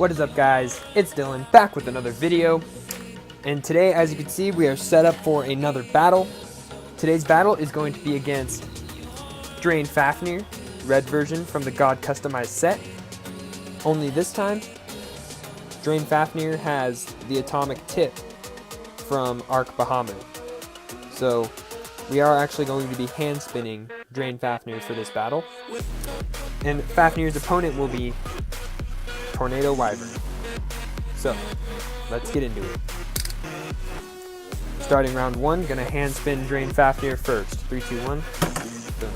What is up, guys? It's Dylan, back with another video. And today, as you can see, we are set up for another battle. Today's battle is going to be against Drain Fafnir, red version from the God Customized set. Only this time, Drain Fafnir has the atomic tip from Arc Bahamut. So, we are actually going to be hand spinning Drain Fafnir for this battle. And Fafnir's opponent will be Tornado Wyvern. So, let's get into it. Starting round 1, gonna hand spin Drain Fafnir first. 3, 2, 1. Boom.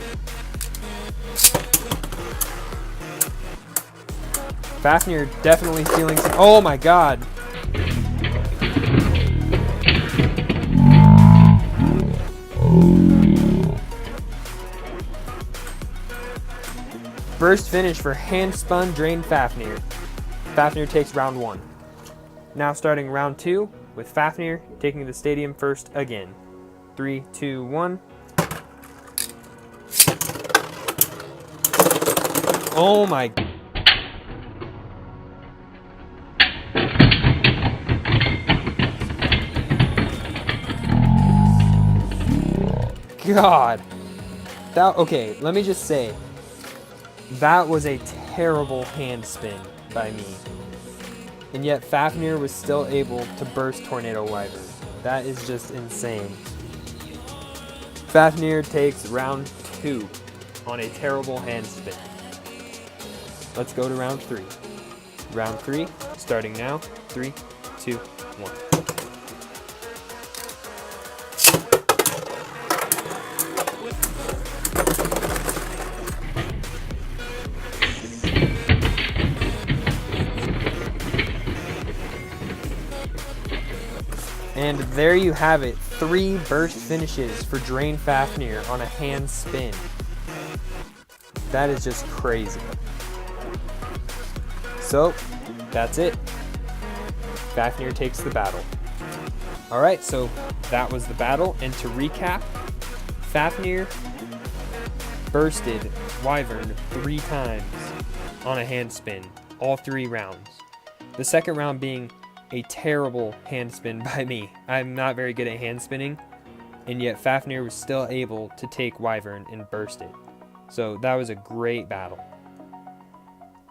Fafnir definitely feeling some. Oh my god! First finish for hand spun Drain Fafnir. Fafnir takes round 1. Now starting round 2 with Fafnir taking the stadium first again. 3, 2, 1. Oh my. God. Okay, let me just say, that was a terrible hand spin by me. And yet Fafnir was still able to burst Tornado Wyvern. That is just insane. Fafnir takes round 2 on a terrible hand spin. Let's go to round 3. Round 3, starting now. 3, 2, 1. And there you have it, 3 burst finishes for Drain Fafnir on a hand spin. That is just crazy. So, that's it. Fafnir takes the battle. Alright, so that was the battle, and to recap, Fafnir bursted Wyvern 3 times on a hand spin, all 3 rounds. The second round being a terrible hand spin by me. I'm not very good at hand spinning, and yet Fafnir was still able to take Wyvern and burst it. So that was a great battle.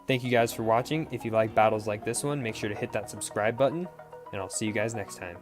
Thank you guys for watching. If you like battles like this one, make sure to hit that subscribe button, and I'll see you guys next time.